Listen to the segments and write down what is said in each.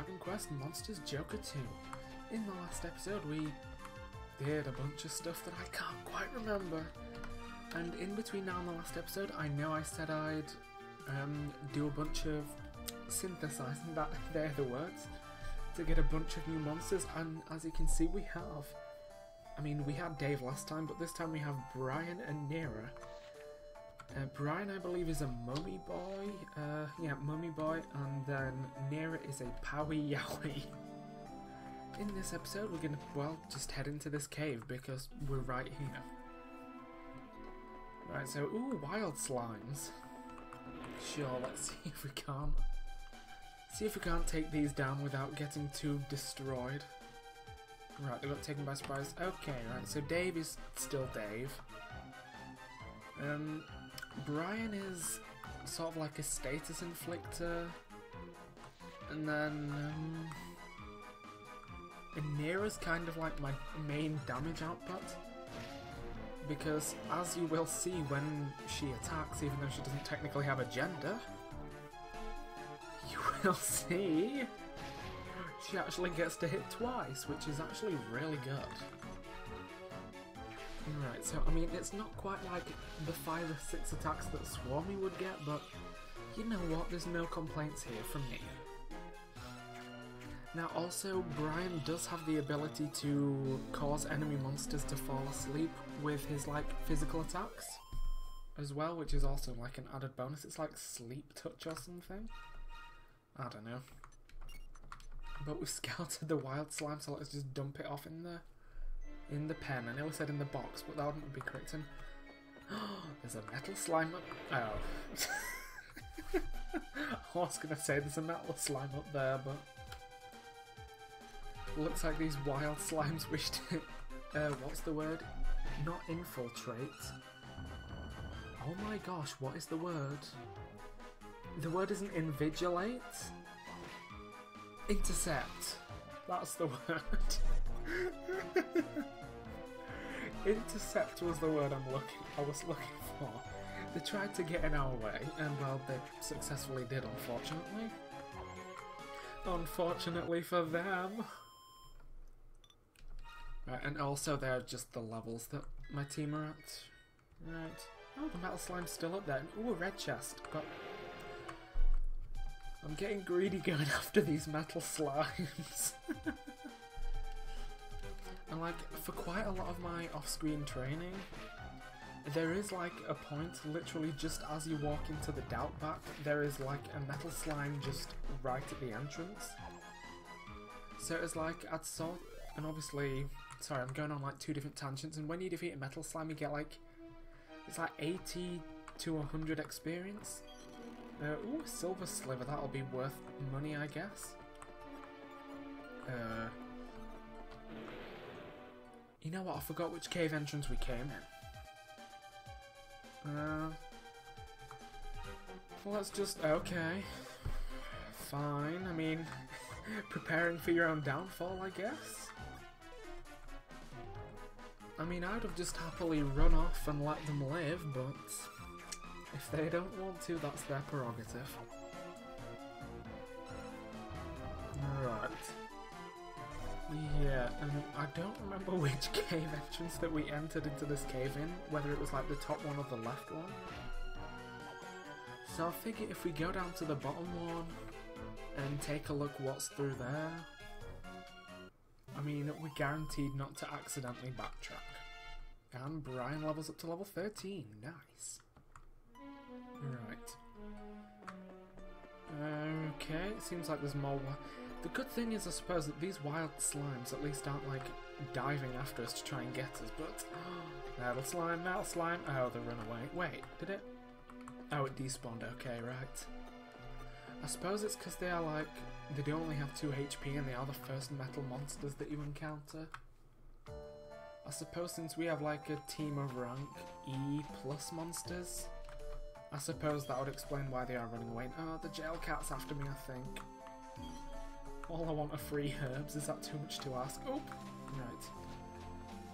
Dragon Quest Monsters Joker 2. In the last episode we did a bunch of stuff that I can't quite remember. And in between now and the last episode, I know I said I'd do a bunch of synthesizing, that they're the words, to get a bunch of new monsters, and as you can see we have. I mean, we had Dave last time, but this time we have Brian and Nera. Brian, I believe, is a mummy boy. Yeah, mummy boy, and then Nera is a Powie Yowie. In this episode, we're gonna, well, just head into this cave because we're right here. Right, so, ooh, wild slimes. Sure, let's see if we can't. See if we can't take these down without getting too destroyed. Right, they got taken by surprise. Okay, right, so Dave is still Dave. Brian is sort of like a status inflictor. And then, Nera's kind of like my main damage output. Because, as you will see when she attacks, even though she doesn't technically have a gender, you will see she actually gets to hit twice, which is actually really good. Right, so I mean, it's not quite like the 5 or 6 attacks that Swarmy would get, but you know what, there's no complaints here from me. Now also, Brian does have the ability to cause enemy monsters to fall asleep with his, like, physical attacks as well, which is also like an added bonus. It's like sleep touch or something. I don't know. But we've scouted the wild slime, so let's just dump it off in the pen. I nearly said in the box, but that wouldn't be correct. And there's a metal slime up. Oh. I was gonna say there's a metal slime up there, but looks like these wild slimes wish to, what's the word? Not infiltrate. Oh my gosh, what is the word? The word isn't invigilate? Intercept. That's the word. Intercept was the word I was looking for. They tried to get in our way, and well, they successfully did, unfortunately. Unfortunately for them. Right, and also there are just the levels that my team are at. Right. Oh, the metal slime's still up there. Ooh, a red chest. I'm getting greedy going after these metal slimes. And like, for quite a lot of my off-screen training, there is like a point, literally just as you walk into the doubt back, there is like a metal slime just right at the entrance. So it's like, I'd sort, and obviously, sorry, I'm going on like 2 different tangents, and when you defeat a metal slime you get like, it's like 80 to 100 experience. Ooh, silver sliver, that'll be worth money, I guess. You know what, I forgot which cave entrance we came in. Well, let's just, okay. Fine, I mean, preparing for your own downfall, I guess. I mean, I'd have just happily run off and let them live, but if they don't want to, that's their prerogative. Right. Yeah, and I don't remember which cave entrance that we entered into this cave in, whether it was like the top one or the left one. So I figure if we go down to the bottom one and take a look what's through there, I mean, we're guaranteed not to accidentally backtrack. And Brian levels up to level 13, nice. Right. Okay, it seems like there's more. The good thing is, I suppose, that these wild slimes at least aren't like diving after us to try and get us, but metal slime, oh, they run away. Wait, did it? Oh, it despawned, okay, right. I suppose it's because they are like, they do only have 2 HP and they are the first metal monsters that you encounter. I suppose since we have like a team of rank E+ monsters, I suppose that would explain why they are running away. Oh, the jail cat's after me, I think. All I want are free herbs, is that too much to ask? Oh, right.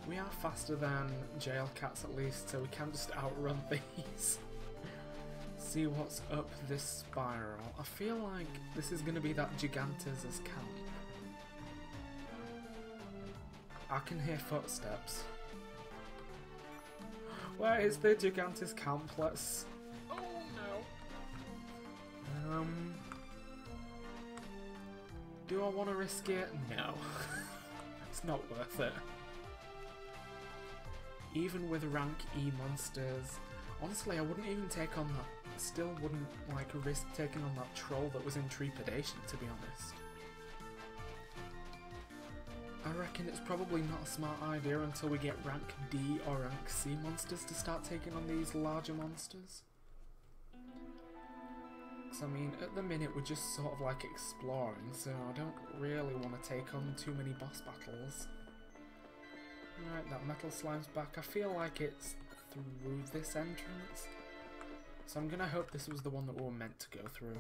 We are faster than jail cats at least, so we can just outrun these. see what's up this spiral. I feel like this is going to be that Gigantes' camp. I can hear footsteps. Where is the Gigantes camp? Let's... Oh no. Do I want to risk it? No. It's not worth it. Even with rank E monsters, honestly I wouldn't even take on that. Still wouldn't like risk taking on that troll that was in trepidation, to be honest. I reckon it's probably not a smart idea until we get rank D or rank C monsters to start taking on these larger monsters. Because I mean, at the minute we're just sort of like exploring, so I don't really want to take on too many boss battles. Right, that metal slime's back. I feel like it's through this entrance. So I'm gonna hope this was the one that we were meant to go through.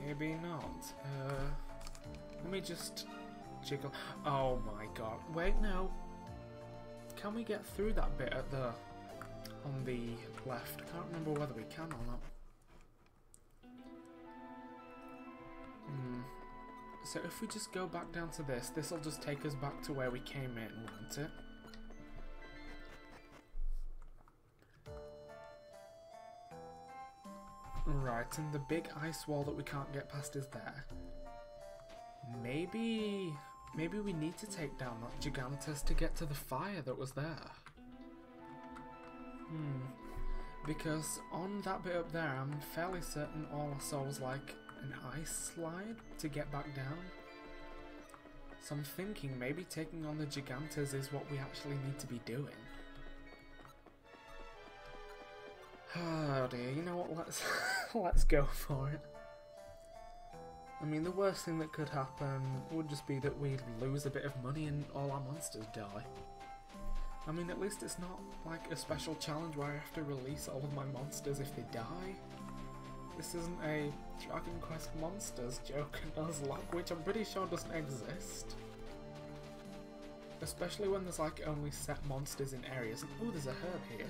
Maybe not. Let me just jiggle. Oh my god. Wait, no. Can we get through that bit at the... on the left? I can't remember whether we can or not. So if we just go back down to this, this'll just take us back to where we came in, won't it? Right, and the big ice wall that we can't get past is there. Maybe we need to take down that Gigantes to get to the fire that was there. Because on that bit up there, I'm fairly certain all I saw was like an ice slide to get back down. So I'm thinking maybe taking on the Gigantes is what we actually need to be doing. Oh dear, you know what, let's go for it. I mean, the worst thing that could happen would just be that we'd lose a bit of money and all our monsters die. I mean, at least it's not like a special challenge where I have to release all of my monsters if they die. This isn't a Dragon Quest Monsters joke and Nuzlocke, which I'm pretty sure doesn't exist. Especially when there's like only set monsters in areas. Ooh, there's a herb here.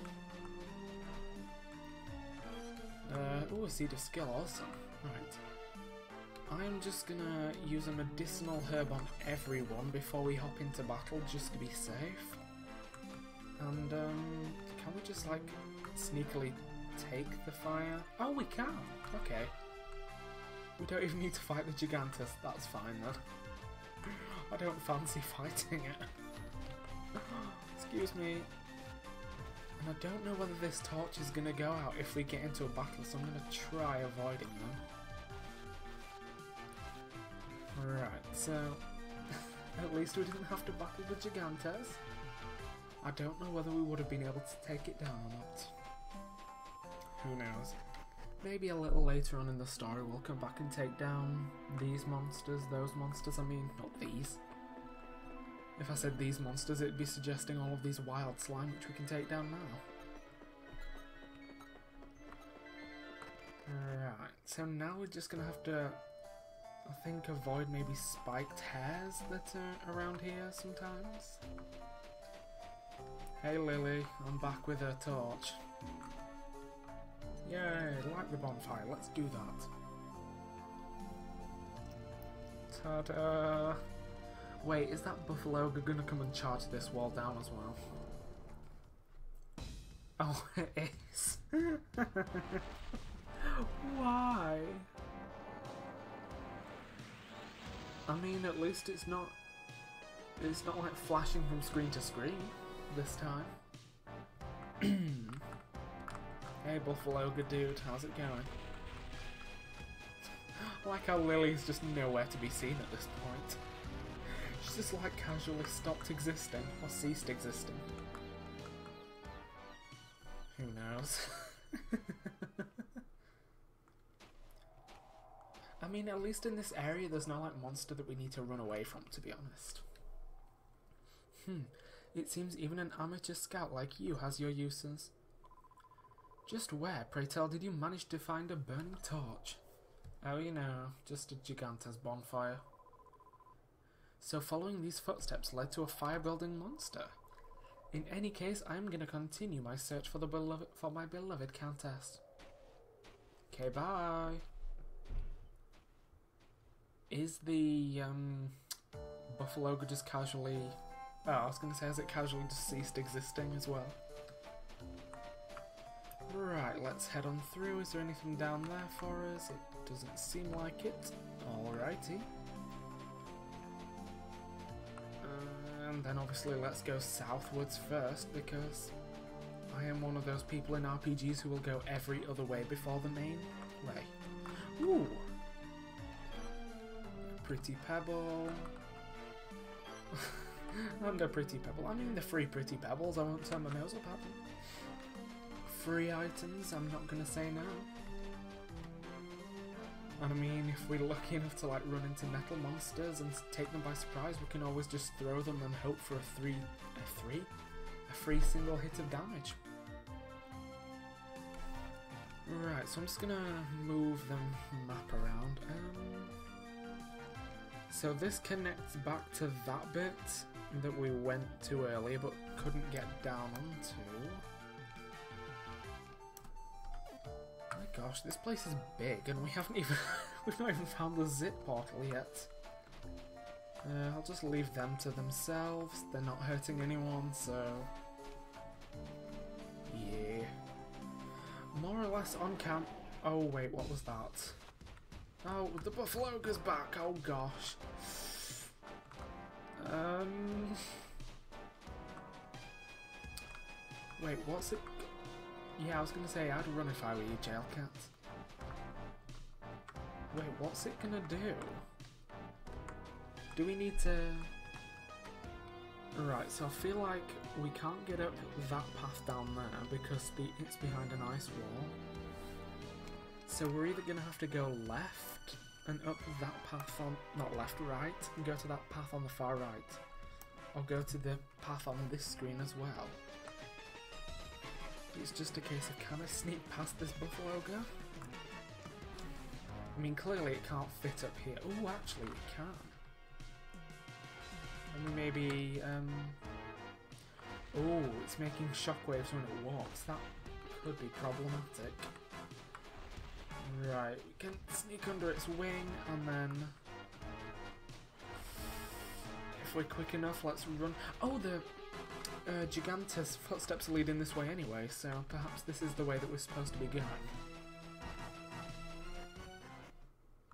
Ooh, a seed of skill, awesome. Right. I'm just gonna use a medicinal herb on everyone before we hop into battle, just to be safe. And, can we just, like, sneakily take the fire? Oh, we can! Okay. We don't even need to fight the Gigantes, that's fine then. I don't fancy fighting it. Excuse me. And I don't know whether this torch is going to go out if we get into a battle, so I'm going to try avoiding them. Right, so at least we didn't have to battle the Gigantes. I don't know whether we would have been able to take it down or not. Who knows? Maybe a little later on in the story we'll come back and take down these monsters, those monsters, I mean, not these. If I said these monsters, it'd be suggesting all of these wild slime which we can take down now. Right, so now we're just gonna have to, I think, avoid maybe spiked hairs that are around here sometimes. Hey Lily, I'm back with a torch. Yay, light the bonfire, let's do that. Ta-da! Wait, is that Buffalo gonna come and charge this wall down as well? Oh, it is. Why? I mean, at least it's not like flashing from screen to screen this time. Hey Buffalo, good dude, how's it going? I like how Lily's just nowhere to be seen at this point. She's just like casually stopped existing, or ceased existing. Who knows? I mean, at least in this area there's no like monster that we need to run away from, to be honest. It seems even an amateur scout like you has your uses. Just where, pray tell, did you manage to find a burning torch? Oh, you know, just a Gigantes bonfire. So following these footsteps led to a fire-building monster. In any case, I'm gonna continue my search for my beloved Countess. Okay, bye. Is the buffalo just casually... Oh, I was gonna say, has it casually just ceased existing as well? Right, let's head on through. Is there anything down there for us? It doesn't seem like it. Alrighty. And then obviously let's go southwards first, because I am one of those people in RPGs who will go every other way before the main way. Ooh! Pretty pebble. And a pretty pebble. I mean the free pretty pebbles, I won't turn my nose up at them. Free items, I'm not gonna say no. And I mean, if we're lucky enough to like run into metal monsters and take them by surprise, we can always just throw them and hope for a free single hit of damage. Right, so I'm just gonna move the map around. So this connects back to that bit that we went to earlier but couldn't get down onto. My gosh, this place is big and we haven't even we've not even found the zip portal yet. I'll just leave them to themselves. They're not hurting anyone, so yeah. More or less on camp. Oh wait, what was that? Oh, the buffalo goes back. Oh gosh. Wait, what's it? Yeah, I was gonna say I'd run if I were you, jail cat. Wait, what's it gonna do? Do we need to... Right, so I feel like we can't get up that path down there because it's behind an ice wall. So we're either gonna have to go left and up that path on... Not left, right, and go to that path on the far right. Or go to the path on this screen as well. It's just a case of can I sneak past this buffalo guy? I mean, clearly it can't fit up here. Oh, actually it can. I mean, maybe, oh, it's making shockwaves when it walks. That could be problematic. Right, we can sneak under its wing, and then... If we're quick enough, let's run... Oh, the Gigantus footsteps are leading this way anyway, so perhaps this is the way that we're supposed to be going.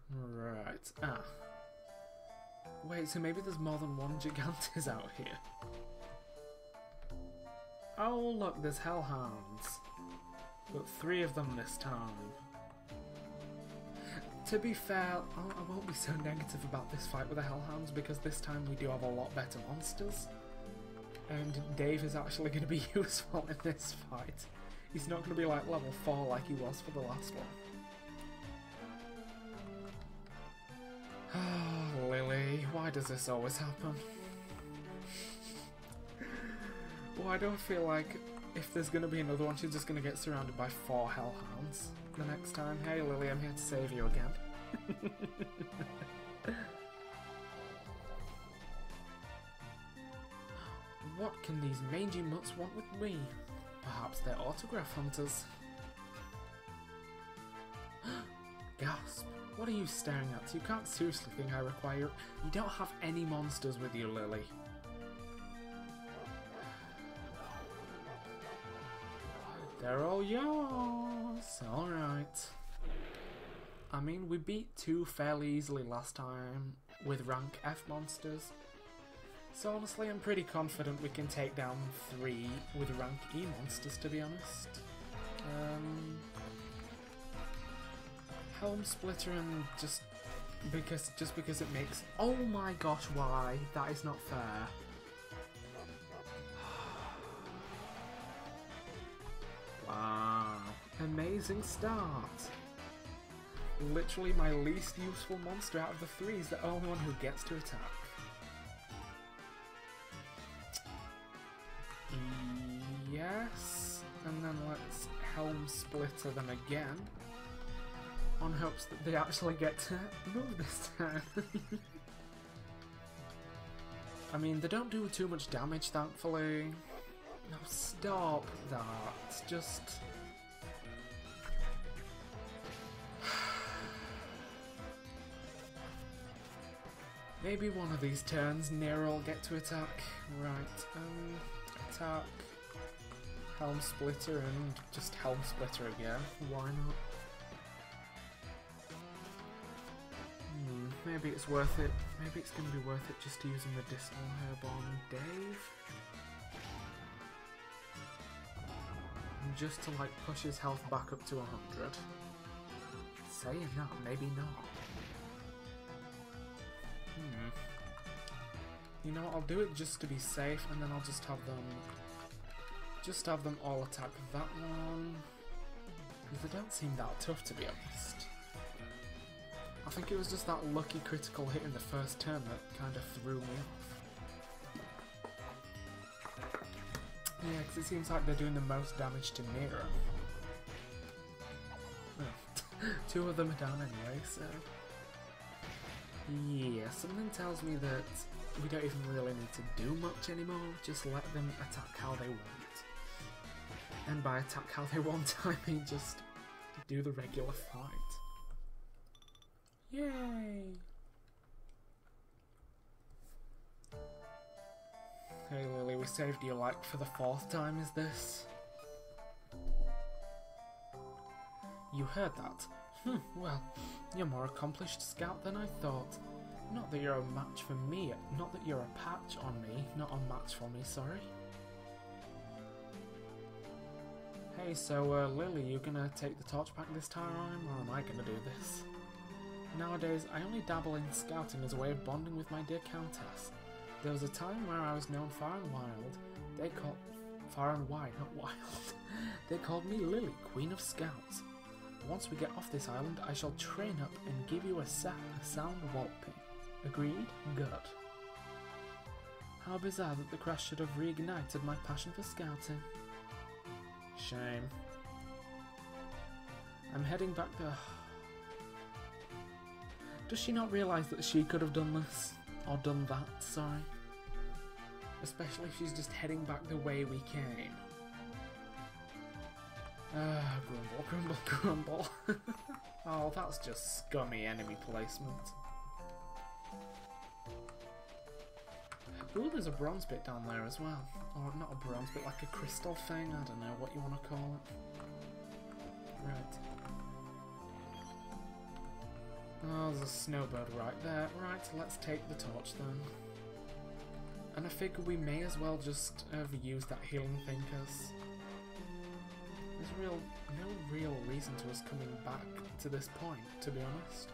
Right, Wait, so maybe there's more than one Gigantus out here. Oh look, there's Hellhounds. But 3 of them this time. To be fair, I won't be so negative about this fight with the Hellhounds because this time we do have a lot better monsters. And Dave is actually going to be useful in this fight. He's not going to be like level 4 like he was for the last one. Oh, Lily, why does this always happen? Why do I feel like if there's going to be another one, she's just going to get surrounded by 4 Hellhounds the next time? Hey Lily, I'm here to save you again. What can these mangy mutts want with me? Perhaps they're autograph hunters. Gasp. What are you staring at? You can't seriously think I require... You don't have any monsters with you, Lily. They're all yours. Alright. I mean, we beat 2 fairly easily last time with rank F monsters. So honestly, I'm pretty confident we can take down 3 with rank E monsters, to be honest. Helm Splitter and just because it makes... Oh my gosh, why? That is not fair. Wow. Amazing start. Literally my least useful monster out of the 3 is the only one who gets to attack. Yes, and then let's Helm Splitter them again, on hopes that they actually get to move this time. I mean, they don't do too much damage, thankfully. No, stop that. Just... Maybe one of these turns Nero will get to attack. Right, attack, Helm Splitter, and just Helm Splitter again. Why not? Maybe it's worth it. Maybe it's going to be worth it just using Medicinal Herb on Dave. And just to like push his health back up to 100. Saying that, maybe not. You know what, I'll do it just to be safe, and then I'll just have them all attack that one. Because they don't seem that tough, to be honest. I think it was just that lucky critical hit in the first turn that kind of threw me off. Yeah, because it seems like they're doing the most damage to Nero. Oh. 2 of them are down anyway, so... Yeah, something tells me that we don't even really need to do much anymore, just let them attack how they want. And by attack how they want, I mean just do the regular fight. Yay! Hey Lily, we saved your life for the 4th time, is this? You heard that? Well, you're a more accomplished scout than I thought. Not that you're a match for me, not that you're a patch on me, not a match for me, sorry. Hey, so Lily, you gonna take the torch back this time, or am I gonna do this? Nowadays, I only dabble in scouting as a way of bonding with my dear Countess. There was a time where I was known far and wild. They called... Far and wide, not wild. They called me Lily, Queen of Scouts. Once we get off this island, I shall train up and give you a sound walloping. Agreed? Good. How bizarre that the crash should have reignited my passion for scouting. Shame. I'm heading back there. Does she not realise that she could have done this? Or done that, sorry. Especially if she's just heading back the way we came. Grumble, grumble, grumble. Oh, that's just scummy enemy placement. Ooh, there's a bronze bit down there as well. Or not a bronze bit, like a crystal thing, I don't know what you want to call it. Right. Oh, there's a snowbird right there. Right, let's take the torch then. And I figure we may as well just reuse that healing thing, because there's no real reason to us coming back to this point, to be honest.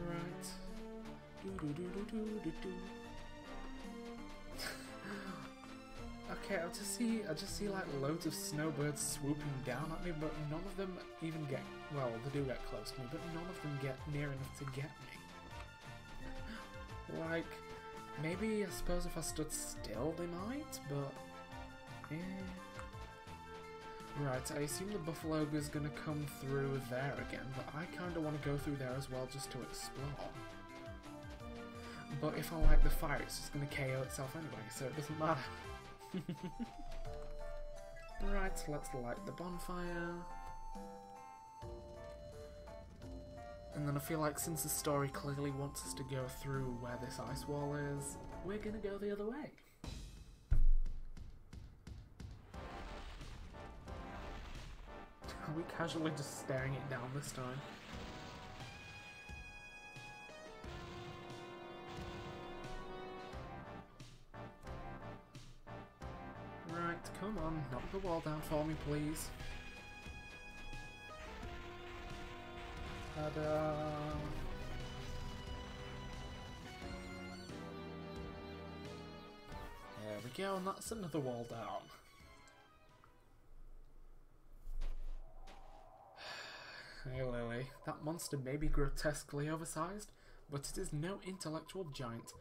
Right. Okay, I just see like loads of snowbirds swooping down at me, but none of them even get, well, they do get close to me, but none of them get near enough to get me. Like, maybe I suppose if I stood still they might, but yeah. Right, I assume the Buffalo Ogre's gonna come through there again, but I kinda wanna go through there as well just to explore. But if I light the fire, it's just gonna KO itself anyway, so it doesn't matter. Right, let's light the bonfire. And then I feel like since the story clearly wants us to go through where this ice wall is, we're gonna go the other way. Are we casually just staring it down this time? Right, come on, knock the wall down for me, please. Ta-da! There we go, and that's another wall down. Hey Lily, that monster may be grotesquely oversized, but it is no intellectual giant.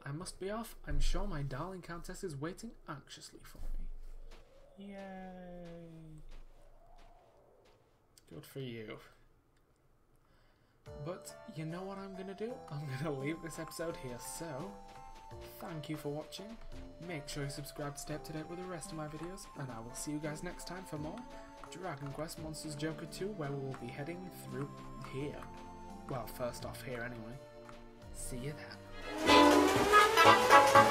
I must be off. I'm sure my darling Countess is waiting anxiously for me. Yay! Good for you. But you know what I'm going to do? I'm going to leave this episode here, so thank you for watching. Make sure you subscribe to stay up to date with the rest of my videos, and I will see you guys next time for more Dragon Quest Monsters Joker 2, where we will be heading through here. Well, first off here anyway. See you then.